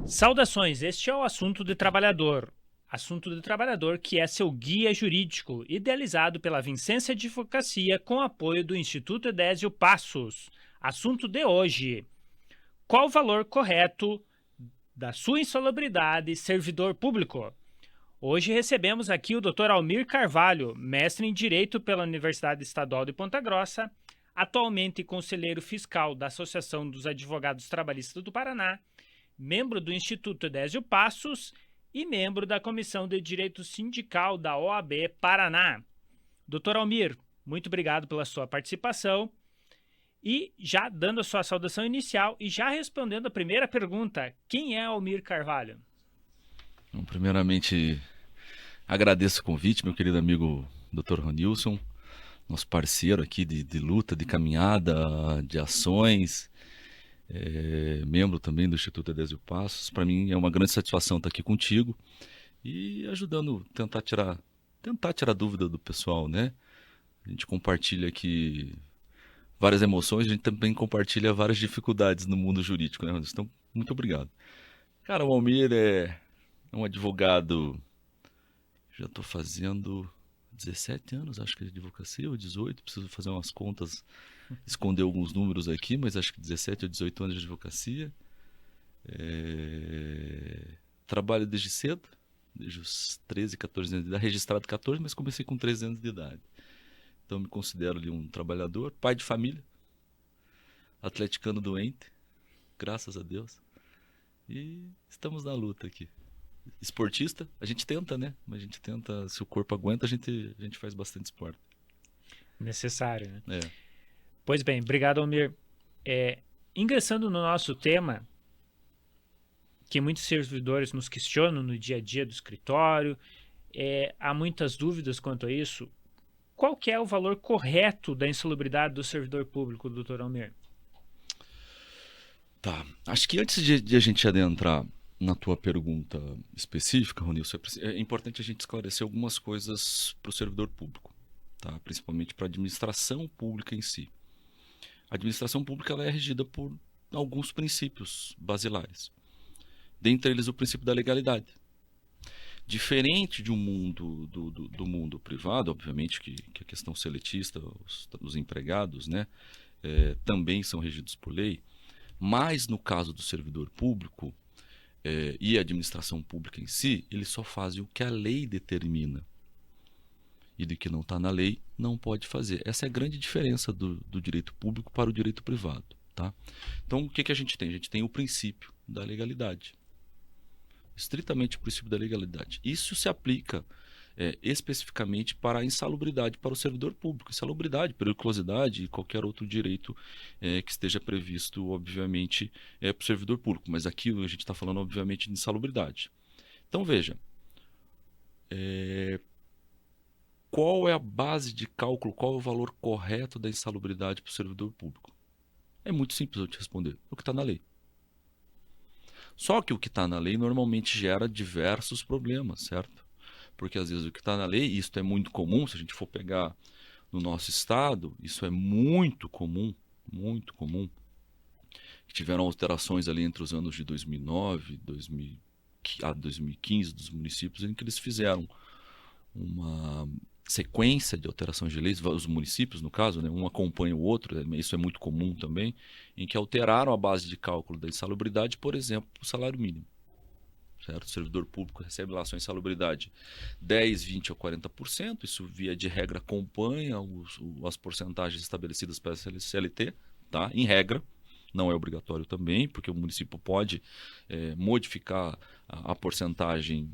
Saudações, este é o Assunto de Trabalhador. Assunto de Trabalhador que é seu guia jurídico, idealizado pela Vicência Advocacia com apoio do Instituto Edésio Passos. Assunto de hoje: qual o valor correto da sua insalubridade, servidor público? Hoje recebemos aqui o Dr. Almir Carvalho, mestre em Direito pela Universidade Estadual de Ponta Grossa, atualmente conselheiro fiscal da Associação dos Advogados Trabalhistas do Paraná, membro do Instituto Edésio Passos e membro da Comissão de Direito Sindical da OAB Paraná. Dr. Almir, muito obrigado pela sua participação. E já dando a sua saudação inicial e já respondendo a primeira pergunta, quem é Almir Carvalho? Bom, primeiramente, agradeço o convite, meu querido amigo Dr. Ronilson, nosso parceiro aqui de luta, de caminhada, de ações, membro também do Instituto Edésio Passos. Para mim é uma grande satisfação estar aqui contigo e ajudando, tentar tirar dúvida do pessoal, né? A gente compartilha aqui várias emoções, a gente também compartilha várias dificuldades no mundo jurídico, né, Ronilson? Então, muito obrigado. Cara, o Almir é um advogado, já estou fazendo 17 anos, acho que de advocacia, ou 18, preciso fazer umas contas, esconder alguns números aqui, mas acho que 17 ou 18 anos de advocacia. Trabalho desde cedo, desde os 13, 14 anos de idade, registrado 14, mas comecei com 13 anos de idade. Então me considero ali um trabalhador, pai de família, atleticano doente, graças a Deus. E estamos na luta aqui. Esportista, a gente tenta, né? Mas a gente tenta, se o corpo aguenta, a gente faz bastante esporte. Necessário, né? É. Pois bem, obrigado, Almir. Ingressando no nosso tema, que muitos servidores nos questionam no dia a dia do escritório, há muitas dúvidas quanto a isso. Qual que é o valor correto da insalubridade do servidor público, Dr. Almir? Tá, acho que antes de a gente adentrar na tua pergunta específica, Ronilson, é importante a gente esclarecer algumas coisas para o servidor público, tá? Principalmente para a administração pública em si. A administração pública ela é regida por alguns princípios basilares. Dentre eles, o princípio da legalidade. Diferente de um mundo do mundo privado, obviamente que a questão seletista, os empregados, né, também são regidos por lei, mas no caso do servidor público e a administração pública em si, eles só fazem o que a lei determina. E do que não está na lei, não pode fazer. Essa é a grande diferença do direito público para o direito privado. Tá? Então, o que a gente tem? A gente tem o princípio da legalidade. Estritamente o princípio da legalidade. Isso se aplica especificamente para a insalubridade para o servidor público. Insalubridade, periculosidade e qualquer outro direito que esteja previsto, obviamente, para o servidor público. Mas aqui a gente está falando, obviamente, de insalubridade. Então, veja, qual é a base de cálculo, qual é o valor correto da insalubridade para o servidor público? É muito simples eu te responder, o que está na lei. Só que o que está na lei normalmente gera diversos problemas, certo? Porque às vezes o que está na lei, e isso é muito comum, se a gente for pegar no nosso estado, isso é muito comum, que tiveram alterações ali entre os anos de 2009 a 2015 dos municípios, em que eles fizeram uma sequência de alterações de leis, os municípios no caso, né, um acompanha o outro, isso é muito comum também, em que alteraram a base de cálculo da insalubridade, por exemplo, o salário mínimo. Certo? O servidor público recebe lá a sua insalubridade 10, 20 ou 40%, isso via de regra acompanha as porcentagens estabelecidas pela CLT, tá? Em regra, não é obrigatório também, porque o município pode modificar a porcentagem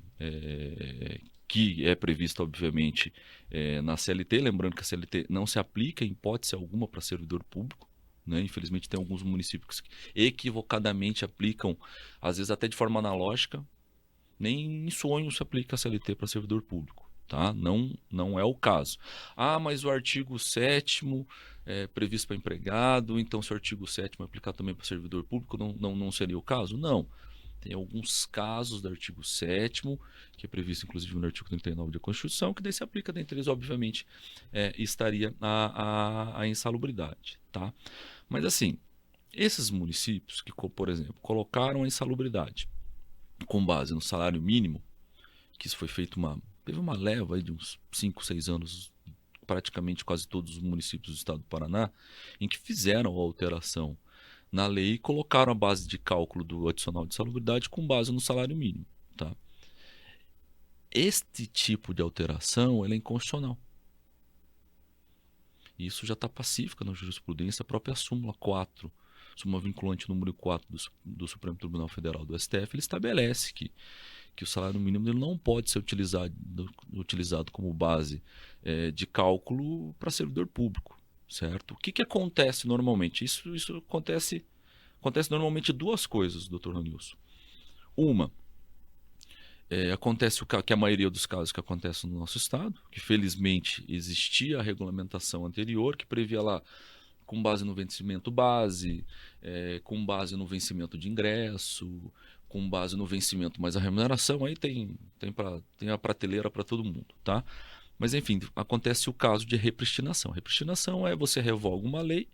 que é prevista, obviamente, na CLT, lembrando que a CLT não se aplica em hipótese alguma para servidor público, né? Infelizmente tem alguns municípios que equivocadamente aplicam, às vezes até de forma analógica, nem em sonho se aplica a CLT para servidor público, tá? Não é o caso. Ah, mas o artigo 7º é previsto para empregado, então se o artigo 7º é aplicado também para servidor público, não seria o caso? Não. Tem alguns casos do artigo 7º, que é previsto inclusive no artigo 39 da Constituição, que daí se aplica, dentre eles, obviamente, estaria a insalubridade. Tá? Mas assim, esses municípios que, por exemplo, colocaram a insalubridade com base no salário mínimo, que isso foi feito teve uma leva aí de uns 5, 6 anos, praticamente quase todos os municípios do estado do Paraná, em que fizeram a alteração na lei e colocaram a base de cálculo do adicional de insalubridade com base no salário mínimo. Tá? Este tipo de alteração ela é inconstitucional. Isso já está pacífica na jurisprudência, a própria súmula 4, súmula vinculante número 4 do Supremo Tribunal Federal, do STF, ele estabelece que o salário mínimo ele não pode ser utilizado como base de cálculo para servidor público, certo? O que acontece normalmente? Isso acontece normalmente duas coisas, doutor Ranilson. Uma, acontece que a maioria dos casos que acontecem no nosso estado, que felizmente existia a regulamentação anterior, que previa lá com base no vencimento base, com base no vencimento de ingresso, com base no vencimento mais a remuneração, aí tem a prateleira para todo mundo, tá? Mas enfim, acontece o caso de repristinação. Repristinação é você revoga uma lei,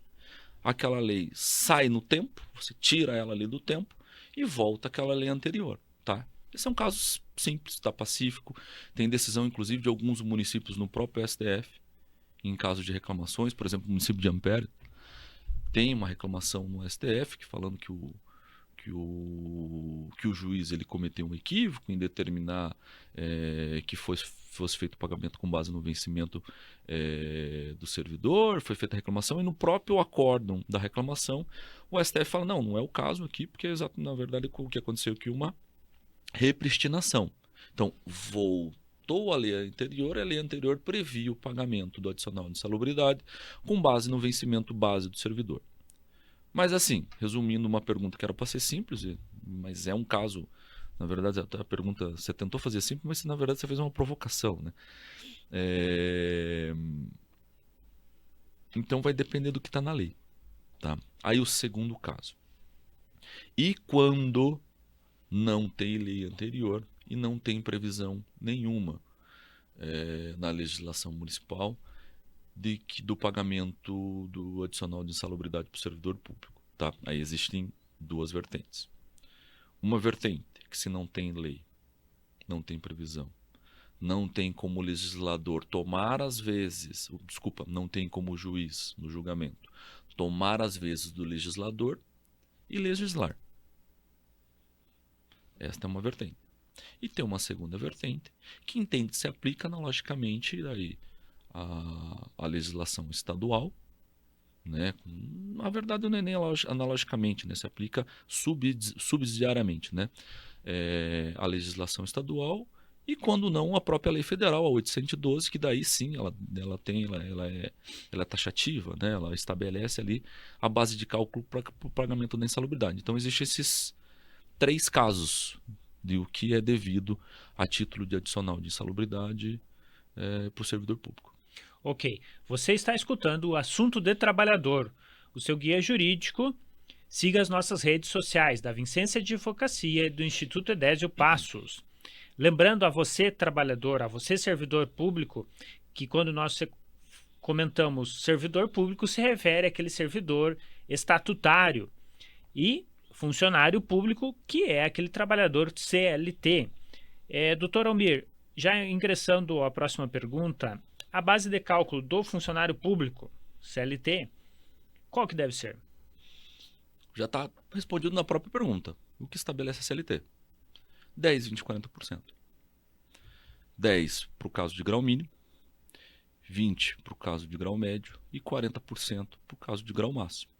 aquela lei sai no tempo, você tira ela ali do tempo e volta àquela lei anterior, tá? Esses são casos simples, está pacífico. Tem decisão, inclusive, de alguns municípios no próprio STF, em caso de reclamações. Por exemplo, o município de Ampere tem uma reclamação no STF falando que o juiz ele cometeu um equívoco em determinar que fosse feito o pagamento com base no vencimento do servidor. Foi feita a reclamação e no próprio acórdão da reclamação o STF fala, não é o caso aqui, porque na verdade o que aconteceu aqui uma repristinação. Então, voltou à lei anterior, a lei anterior previa o pagamento do adicional de insalubridade com base no vencimento base do servidor. Mas assim, resumindo uma pergunta que era para ser simples, mas é um caso, na verdade, até a pergunta você tentou fazer simples, mas na verdade você fez uma provocação, né? Então vai depender do que está na lei, tá? Aí o segundo caso. E quando não tem lei anterior e não tem previsão nenhuma na legislação municipal do pagamento do adicional de insalubridade para o servidor público. Tá? Aí existem duas vertentes. Uma vertente que se não tem lei, não tem previsão, não tem como legislador tomar as vezes, não tem como juiz no julgamento tomar as vezes do legislador e legislar. Esta é uma vertente. E tem uma segunda vertente que entende que se aplica analogicamente aí, a legislação estadual, né? Na verdade não é nem analogicamente, né? Se aplica subsidiariamente, né? A legislação estadual e quando não a própria lei federal, a 812, que daí sim ela é taxativa, né? Ela estabelece ali a base de cálculo para o pagamento da insalubridade. Então existem esses 3 casos de o que é devido a título de adicional de insalubridade para o servidor público. Ok. Você está escutando o Assunto de Trabalhador, o seu guia jurídico. Siga as nossas redes sociais da Vicência Advocacia e do Instituto Edésio Passos. Lembrando a você, trabalhador, a você, servidor público, que quando nós comentamos servidor público, se refere àquele servidor estatutário e funcionário público, que é aquele trabalhador CLT. Doutor Almir, já ingressando à próxima pergunta, a base de cálculo do funcionário público, CLT, qual que deve ser? Já está respondido na própria pergunta. O que estabelece a CLT? 10, 20, 40%. 10 para o caso de grau mínimo, 20 para o caso de grau médio e 40% para o caso de grau máximo.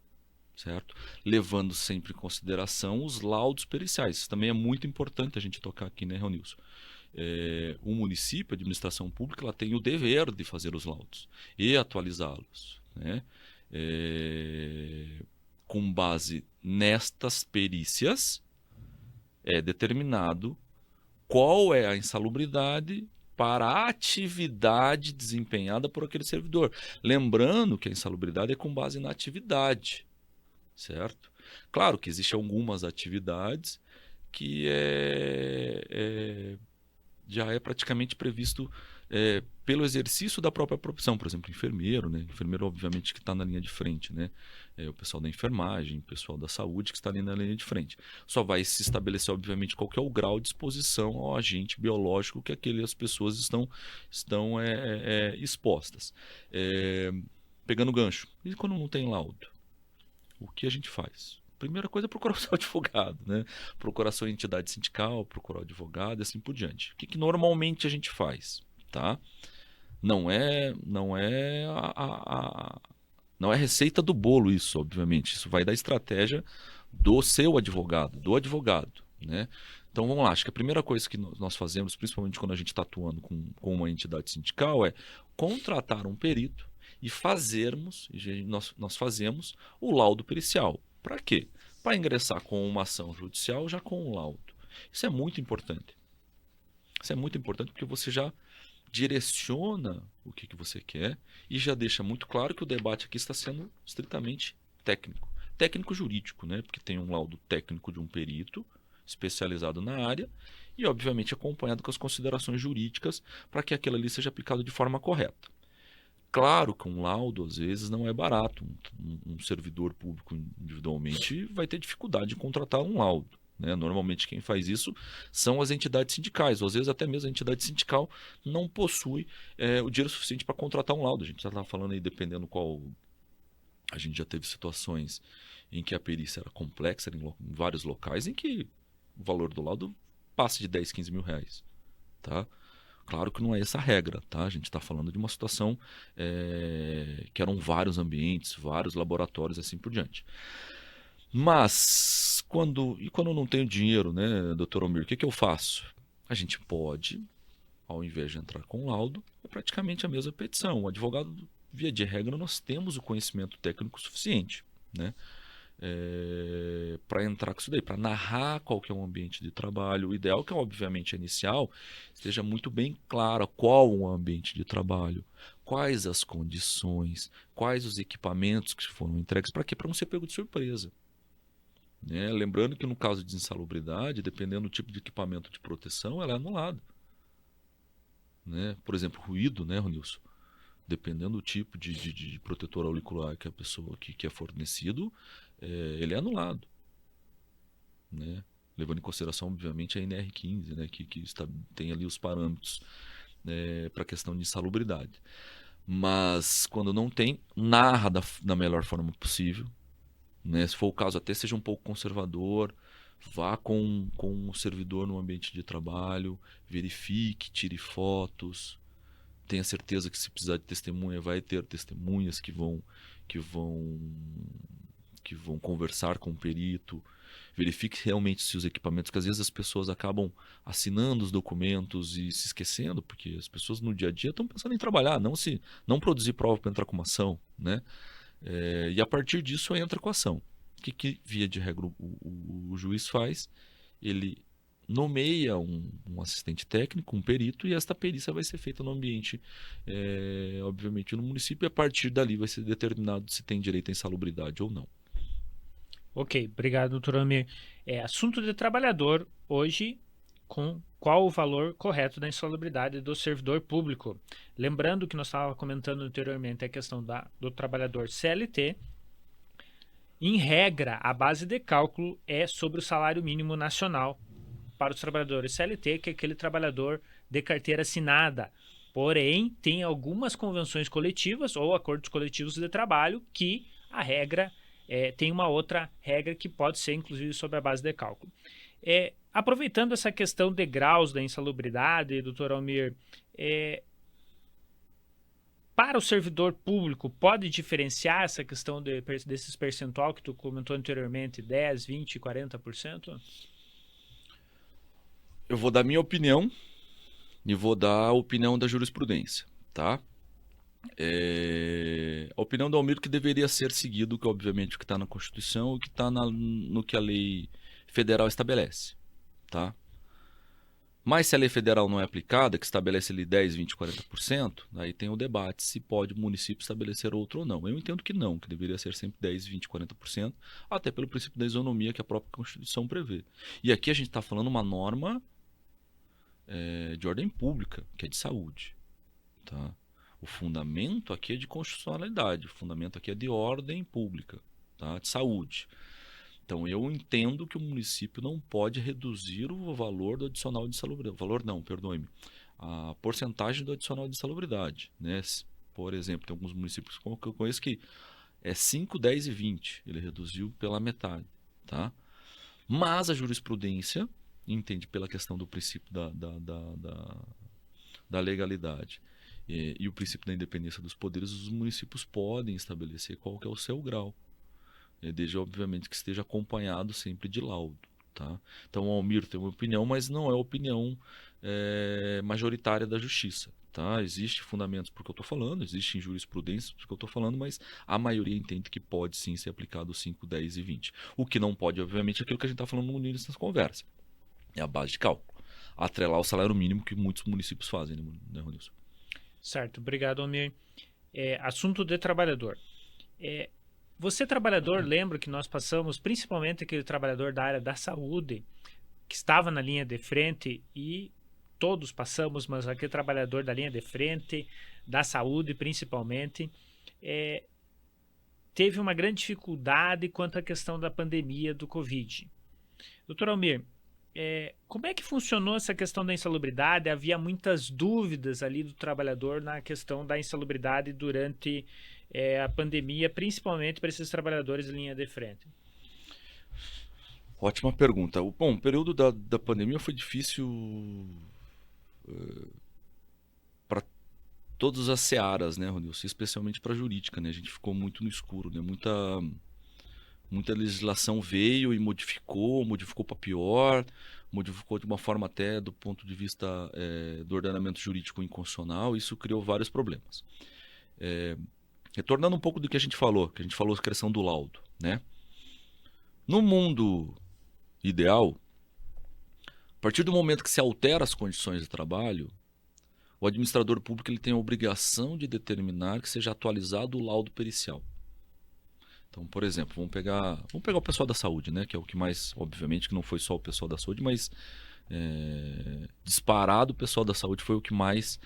Certo? Levando sempre em consideração os laudos periciais. Isso também é muito importante a gente tocar aqui, né, Reunilson? O município, a administração pública, ela tem o dever de fazer os laudos e atualizá-los, né? Com base nestas perícias, é determinado qual é a insalubridade para a atividade desempenhada por aquele servidor. Lembrando que a insalubridade é com base na atividade, certo? Claro que existem algumas atividades que já é praticamente previsto pelo exercício da própria profissão, por exemplo, enfermeiro, né? Enfermeiro, obviamente, que está na linha de frente, né? O pessoal da enfermagem, o pessoal da saúde que está ali na linha de frente. Só vai se estabelecer, obviamente, qual que é o grau de exposição ao agente biológico que aquelas pessoas estão expostas. Pegando gancho. E quando não tem laudo? O que a gente faz? Primeira coisa é procurar o seu advogado, né? Procurar sua entidade sindical, procurar o advogado e assim por diante. O que normalmente a gente faz, tá? Não é não é receita do bolo isso, obviamente. Isso vai da estratégia do seu advogado, né? Então vamos lá, acho que a primeira coisa que nós fazemos, principalmente quando a gente está atuando com uma entidade sindical, é contratar um perito e nós fazemos o laudo pericial. Para quê? Para ingressar com uma ação judicial já com um laudo. Isso é muito importante. Isso é muito importante porque você já direciona o que você quer e já deixa muito claro que o debate aqui está sendo estritamente técnico. Técnico jurídico, né? Porque tem um laudo técnico de um perito especializado na área e, obviamente, acompanhado com as considerações jurídicas para que aquilo ali seja aplicado de forma correta. Claro que um laudo, às vezes, não é barato. Um servidor público individualmente vai ter dificuldade de contratar um laudo, né? Normalmente quem faz isso são as entidades sindicais, ou às vezes até mesmo a entidade sindical não possui o dinheiro suficiente para contratar um laudo. A gente já estava falando aí, dependendo qual... A gente já teve situações em que a perícia era complexa em vários locais, em que o valor do laudo passa de 10, 15 mil reais, tá? Claro que não é essa a regra, tá? A gente está falando de uma situação que eram vários ambientes, vários laboratórios, assim por diante. Mas, quando eu não tenho dinheiro, né, doutor Almir, o que eu faço? A gente pode, ao invés de entrar com laudo, é praticamente a mesma petição. O advogado, via de regra, nós temos o conhecimento técnico suficiente, né? Para entrar com isso daí, para narrar qual que é o ambiente de trabalho. O ideal é que, obviamente, inicial esteja muito bem claro qual o ambiente de trabalho, quais as condições, quais os equipamentos que foram entregues, para quê? Para não ser pego de surpresa. Né? Lembrando que no caso de insalubridade, dependendo do tipo de equipamento de proteção, ela é anulada. Né? Por exemplo, ruído, né, Ronilson? Dependendo do tipo de protetor auricular que a pessoa que é fornecido, ele é anulado, né? Levando em consideração, obviamente, a NR15, né? que tem ali os parâmetros, né, para a questão de insalubridade. Mas, quando não tem, narra da melhor forma possível, né? Se for o caso, até seja um pouco conservador, vá com o servidor no ambiente de trabalho, verifique, tire fotos, tenha certeza que se precisar de testemunha, vai ter testemunhas que vão conversar com o perito. Verifique realmente se os equipamentos, que às vezes as pessoas acabam assinando os documentos e se esquecendo, porque as pessoas no dia a dia estão pensando em trabalhar, não produzir prova para entrar com uma ação, né? E a partir disso entra com a ação. O que via de regra o juiz faz? Ele nomeia um assistente técnico, um perito, e esta perícia vai ser feita no ambiente, obviamente no município, e a partir dali vai ser determinado se tem direito à insalubridade ou não. Ok, obrigado, doutor Amir. Assunto de trabalhador, hoje, com qual o valor correto da insalubridade do servidor público. Lembrando que nós estávamos comentando anteriormente a questão do trabalhador CLT. Em regra, a base de cálculo é sobre o salário mínimo nacional para os trabalhadores CLT, que é aquele trabalhador de carteira assinada. Porém, tem algumas convenções coletivas ou acordos coletivos de trabalho que a regra tem uma outra regra que pode ser, inclusive, sobre a base de cálculo. Aproveitando essa questão de graus da insalubridade, doutor Almir, para o servidor público, pode diferenciar essa questão desses percentual que tu comentou anteriormente, 10, 20, 40%? Eu vou dar minha opinião e vou dar a opinião da jurisprudência, tá? A opinião do Almir que deveria ser seguido, que obviamente o que está na Constituição e o que está no que a lei federal estabelece, tá? Mas se a lei federal não é aplicada, que estabelece ali 10, 20, 40%, aí tem o debate se pode o município estabelecer outro ou não. Eu entendo que não, que deveria ser sempre 10, 20, 40%, até pelo princípio da isonomia que a própria Constituição prevê. E aqui a gente está falando uma norma de ordem pública, que é de saúde. tá? O fundamento aqui é de constitucionalidade, o fundamento aqui é de ordem pública, tá? De saúde. Então, eu entendo que o município não pode reduzir o valor do adicional de insalubridade. O valor não, perdoe-me. A porcentagem do adicional de insalubridade, né? Por exemplo, tem alguns municípios que eu conheço que é 5, 10 e 20. Ele reduziu pela metade, tá? Mas a jurisprudência entende pela questão do princípio da legalidade e o princípio da independência dos poderes, os municípios podem estabelecer qual que é o seu grau, desde obviamente que esteja acompanhado sempre de laudo, tá? Então o Almir tem uma opinião, mas não é a opinião majoritária da justiça, tá? Existem fundamentos porque eu estou falando, existem jurisprudências porque eu estou falando, mas a maioria entende que pode sim ser aplicado 5, 10 e 20. O que não pode, obviamente, é aquilo que a gente está falando no início dessa conversa. É a base de cálculo. Atrelar o salário mínimo que muitos municípios fazem, né, Ronilson? Certo, obrigado, Almir. Assunto de trabalhador. Você, trabalhador, lembra que nós passamos, principalmente aquele trabalhador da área da saúde, que estava na linha de frente, e todos passamos, mas aquele trabalhador da linha de frente, da saúde principalmente, teve uma grande dificuldade quanto à questão da pandemia do Covid. Doutor Almir, como é que funcionou essa questão da insalubridade? Havia muitas dúvidas ali do trabalhador na questão da insalubridade durante a pandemia, principalmente para esses trabalhadores de linha de frente. Ótima pergunta. Bom, o período da pandemia foi difícil para todas as searas, né, Ronilson? Especialmente para a jurídica, né? A gente ficou muito no escuro, né? Muita legislação veio e modificou para pior, modificou de uma forma até do ponto de vista do ordenamento jurídico inconstitucional. Isso criou vários problemas. Retornando um pouco do que a gente falou a questão do laudo, né? No mundo ideal, a partir do momento que se altera as condições de trabalho, o administrador público ele tem a obrigação de determinar que seja atualizado o laudo pericial. Então, por exemplo, vamos pegar o pessoal da saúde, né? Que é o que mais, obviamente, que não foi só o pessoal da saúde, mas disparado o pessoal da saúde foi o que mais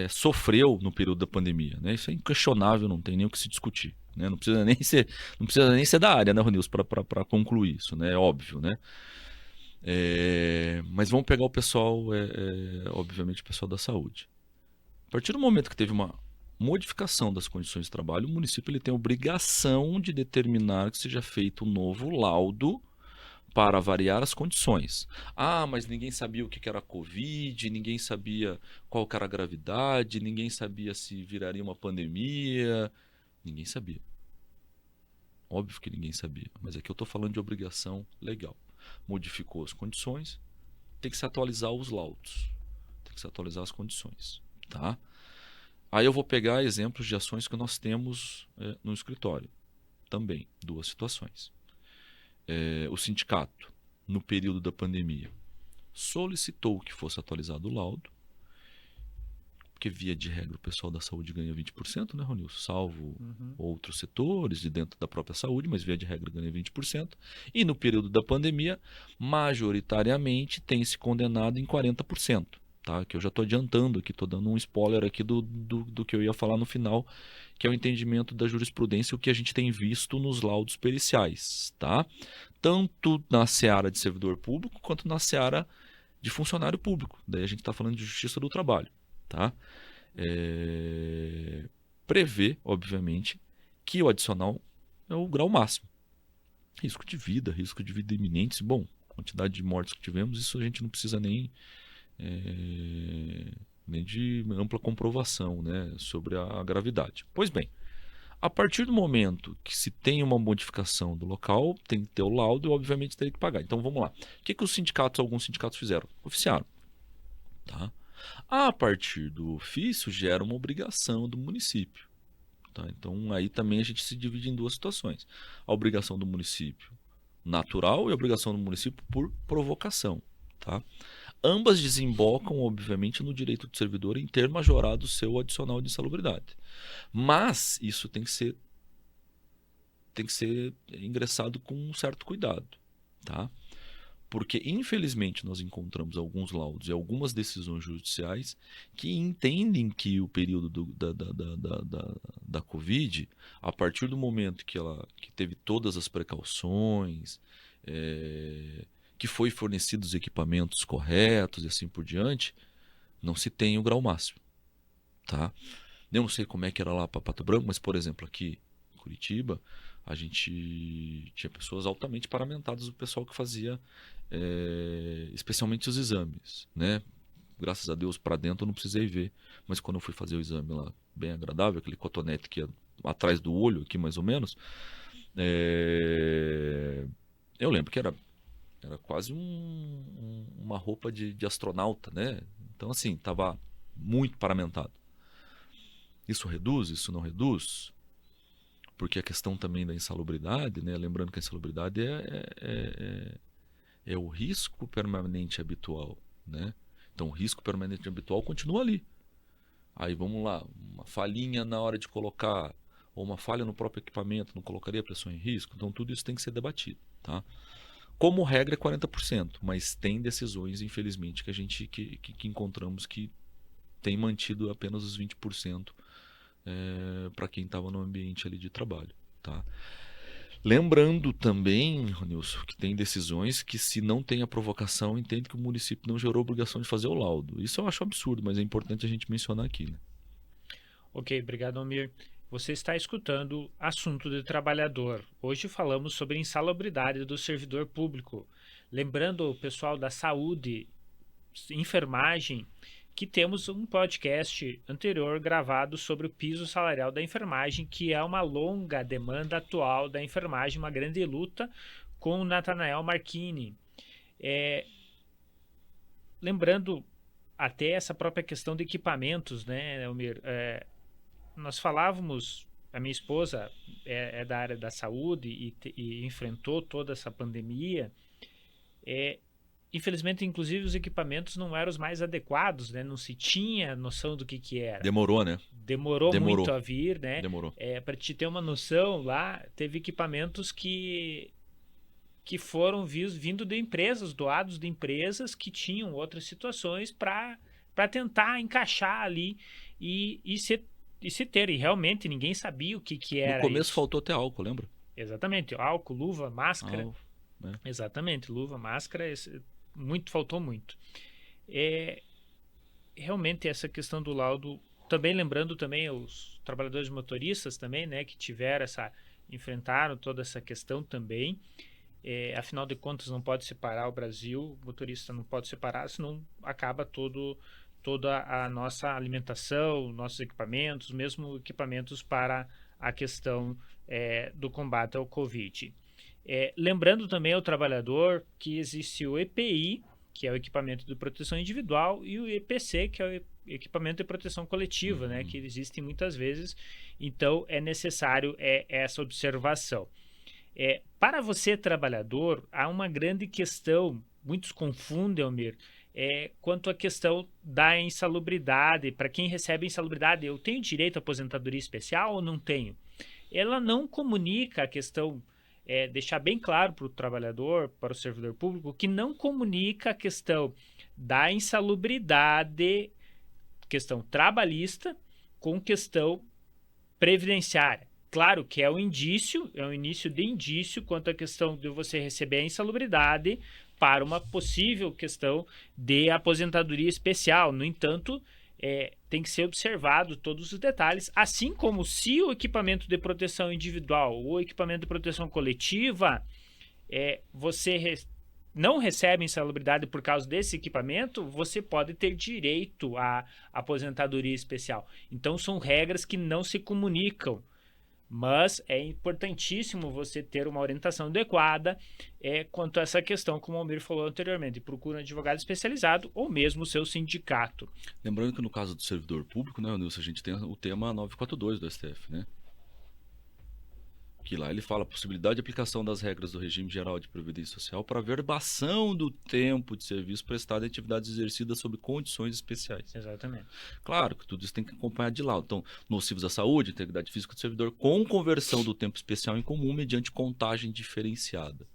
sofreu no período da pandemia, né? Isso é inquestionável, não tem nem o que se discutir, né? Não precisa nem ser da área, né, Ronilson, para concluir isso, né? É óbvio, né? Mas vamos pegar o pessoal, obviamente, o pessoal da saúde. A partir do momento que teve uma modificação das condições de trabalho, o município ele tem a obrigação de determinar que seja feito um novo laudo para avaliar as condições. Ah, mas ninguém sabia o que era Covid, ninguém sabia qual era a gravidade, ninguém sabia se viraria uma pandemia. Ninguém sabia. Óbvio que ninguém sabia, mas aqui eu estou falando de obrigação legal. Modificou as condições, tem que se atualizar os laudos, tem que se atualizar as condições, tá? Aí eu vou pegar exemplos de ações que nós temos no escritório. Também, duas situações. O sindicato, no período da pandemia, solicitou que fosse atualizado o laudo, porque via de regra o pessoal da saúde ganha 20%, né, Ronilson? Salvo outros setores de dentro da própria saúde, mas via de regra ganha 20%. E no período da pandemia, majoritariamente tem se condenado em 40%. Tá? Que eu já estou adiantando aqui, estou dando um spoiler aqui do que eu ia falar no final, que é o entendimento da jurisprudência, o que a gente tem visto nos laudos periciais, tá? Tanto na seara de servidor público, quanto na seara de funcionário público. Daí a gente está falando de justiça do trabalho, tá? Prevê, obviamente, que o adicional é o grau máximo. Risco de vida iminente, bom, quantidade de mortes que tivemos, isso a gente não precisa nem de ampla comprovação, né, sobre a gravidade. Pois bem, a partir do momento que se tem uma modificação do local, tem que ter o laudo e obviamente tem que pagar. Então vamos lá. O que alguns sindicatos fizeram? Oficiaram. Tá? A partir do ofício gera uma obrigação do município. Tá? Então aí também a gente se divide em duas situações. A obrigação do município natural e a obrigação do município por provocação. Tá? Ambas desembocam, obviamente, no direito do servidor em ter majorado o seu adicional de insalubridade. Mas isso tem que ser ingressado com um certo cuidado. Tá? Porque, infelizmente, nós encontramos alguns laudos e algumas decisões judiciais que entendem que o período da Covid, a partir do momento que teve todas as precauções, que foi fornecidos os equipamentos corretos e assim por diante, não se tem o grau máximo. Tá? Eu não sei como é que era lá para Pato Branco, mas, por exemplo, aqui em Curitiba, a gente tinha pessoas altamente paramentadas, o pessoal que fazia especialmente os exames, né? Graças a Deus, para dentro eu não precisei ver, mas quando eu fui fazer o exame lá, bem agradável, aquele cotonete que é atrás do olho, aqui mais ou menos, eu lembro que era quase uma roupa de astronauta, né? Então, assim, estava muito paramentado. Isso reduz? Isso não reduz? Porque a questão também da insalubridade, né? Lembrando que a insalubridade é o risco permanente habitual, né? Então, o risco permanente habitual continua ali. Aí, vamos lá, uma falhinha na hora de colocar, ou uma falha no próprio equipamento, não colocaria a pessoa em risco? Então, tudo isso tem que ser debatido, tá? Como regra é 40%, mas tem decisões, infelizmente, que a gente que encontramos que tem mantido apenas os 20% para quem estava no ambiente ali de trabalho, tá? Lembrando também, Ronilson, que tem decisões que, se não tem a provocação, entende que o município não gerou obrigação de fazer o laudo. Isso eu acho absurdo, mas é importante a gente mencionar aqui, né? Ok, obrigado, Almir. Você está escutando Assunto de Trabalhador. Hoje falamos sobre insalubridade do servidor público. Lembrando o pessoal da saúde, enfermagem, que temos um podcast anterior gravado sobre o piso salarial da enfermagem, que é uma longa demanda atual da enfermagem, uma grande luta com o Nathanael Marchini. Lembrando até essa própria questão de equipamentos, né, Elmir? Nós falávamos, a minha esposa é da área da saúde e enfrentou toda essa pandemia. Infelizmente, inclusive, os equipamentos não eram os mais adequados, né? Não se tinha noção do que era. Demorou, né? Demorou muito a vir, né? Demorou. Para te ter uma noção, lá teve equipamentos que foram vindo de empresas, doados de empresas que tinham outras situações para tentar encaixar ali e se ter. E realmente ninguém sabia o que era. No começo isso. Faltou até álcool, lembra? Exatamente. Álcool, luva, máscara. Né? Exatamente. Luva, máscara, faltou muito. Realmente essa questão do laudo, também lembrando também os trabalhadores motoristas também, né, que enfrentaram toda essa questão também. Afinal de contas, não pode separar o Brasil, o motorista não pode separar, senão acaba toda a nossa alimentação, nossos equipamentos, mesmo equipamentos para a questão do combate ao Covid. Lembrando também ao trabalhador que existe o EPI, que é o equipamento de proteção individual, e o EPC, que é o equipamento de proteção coletiva, né, que existem muitas vezes. Então, é necessário essa observação. Para você, trabalhador, há uma grande questão, muitos confundem, Almir, quanto à questão da insalubridade. Para quem recebe insalubridade, eu tenho direito à aposentadoria especial ou não tenho? Ela não comunica a questão, deixar bem claro para o trabalhador, para o servidor público, que não comunica a questão da insalubridade, questão trabalhista, com questão previdenciária. Claro que é um início de indício quanto à questão de você receber a insalubridade para uma possível questão de aposentadoria especial. No entanto, tem que ser observado todos os detalhes, assim como se o equipamento de proteção individual ou equipamento de proteção coletiva, você não recebe insalubridade por causa desse equipamento, você pode ter direito à aposentadoria especial. Então, são regras que não se comunicam. Mas é importantíssimo você ter uma orientação adequada quanto a essa questão, como o Almir falou anteriormente. Procura um advogado especializado ou mesmo o seu sindicato. Lembrando que no caso do servidor público, né, Nilson, a gente tem o tema 942 do STF, né? Que lá ele fala a possibilidade de aplicação das regras do regime geral de previdência social para averbação do tempo de serviço prestado em atividades exercidas sob condições especiais. Exatamente. Claro que tudo isso tem que acompanhar de lá. Então, nocivos à saúde, integridade física do servidor, com conversão do tempo especial em comum mediante contagem diferenciada.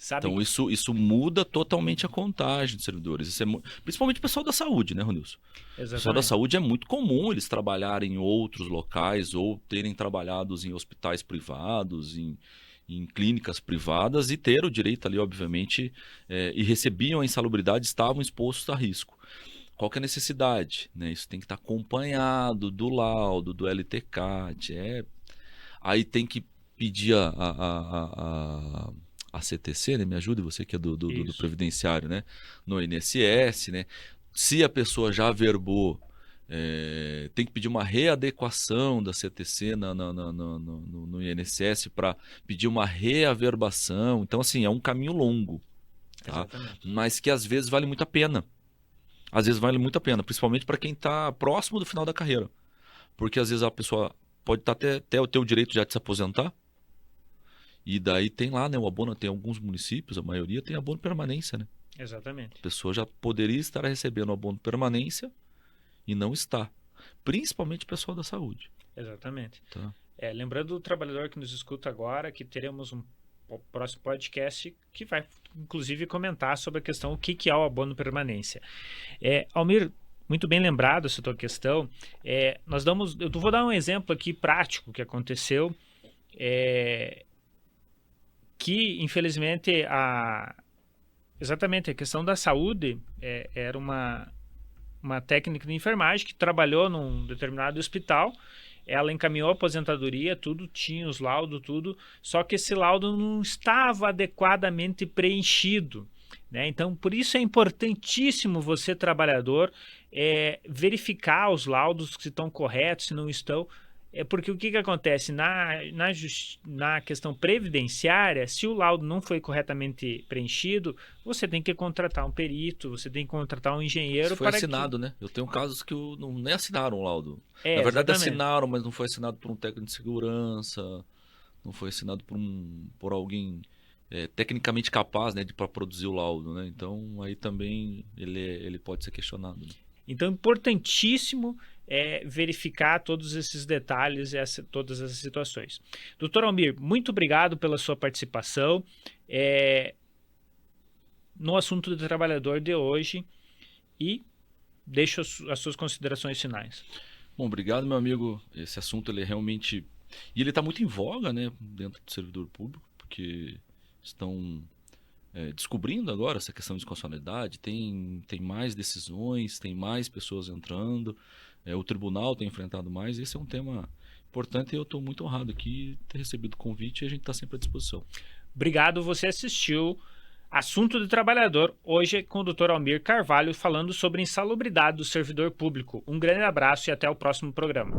Sabe? Então, isso muda totalmente a contagem de servidores. Isso principalmente o pessoal da saúde, né, Ronilson? O pessoal da Exatamente. saúde é muito comum eles trabalharem em outros locais ou terem trabalhados em hospitais privados, em clínicas privadas e ter o direito ali, obviamente, e recebiam a insalubridade, estavam expostos a risco. Qual que é a necessidade? Né? Isso tem que estar acompanhado do laudo, do LTCAT. Aí tem que pedir a CTC, né? Me ajude, você que é do Isso. Previdenciário, né? No INSS, né? Se a pessoa já averbou, tem que pedir uma readequação da CTC no INSS para pedir uma reaverbação. Então, assim, é um caminho longo, tá? Exatamente. Mas que às vezes vale muito a pena. Às vezes vale muito a pena, principalmente para quem está próximo do final da carreira. Porque às vezes a pessoa pode estar até ter o direito já de se aposentar. E daí tem lá, né, o abono, tem alguns municípios, a maioria tem abono permanência, né? Exatamente. A pessoa já poderia estar recebendo abono permanência e não está. Principalmente o pessoal da saúde. Exatamente. Tá? Lembrando o trabalhador que nos escuta agora que teremos um próximo podcast que vai, inclusive, comentar sobre a questão o que é o abono permanência. Almir, muito bem lembrado essa tua questão. Eu vou dar um exemplo aqui prático que aconteceu, que infelizmente exatamente a questão da saúde era uma técnica de enfermagem que trabalhou num determinado hospital. Ela encaminhou a aposentadoria, tudo, tinha os laudos, tudo, só que esse laudo não estava adequadamente preenchido, né? Então, por isso é importantíssimo você, trabalhador, verificar os laudos se estão corretos, se não estão. Porque o que acontece? Na questão previdenciária, se o laudo não foi corretamente preenchido, você tem que contratar um perito, você tem que contratar um engenheiro. Isso foi assinado, né? Eu tenho casos que não nem assinaram o laudo. Na verdade, exatamente. assinaram, mas não foi assinado por um técnico de segurança, não foi assinado por alguém tecnicamente capaz, né, para produzir o laudo, né? Então, aí também ele pode ser questionado. Né? Então, importantíssimo verificar todos esses detalhes, todas essas situações. Doutor Almir, muito obrigado pela sua participação no assunto do trabalhador de hoje e deixo as suas considerações finais. Bom, obrigado, meu amigo. Esse assunto ele é realmente... E ele está muito em voga, né, dentro do servidor público, porque estão descobrindo agora essa questão de constitucionalidade, tem mais decisões, tem mais pessoas entrando, o tribunal tem enfrentado mais, esse é um tema importante e eu estou muito honrado aqui de ter recebido o convite e a gente está sempre à disposição. Obrigado, você assistiu Assunto do Trabalhador, hoje com o Dr. Almir Carvalho falando sobre insalubridade do servidor público. Um grande abraço e até o próximo programa.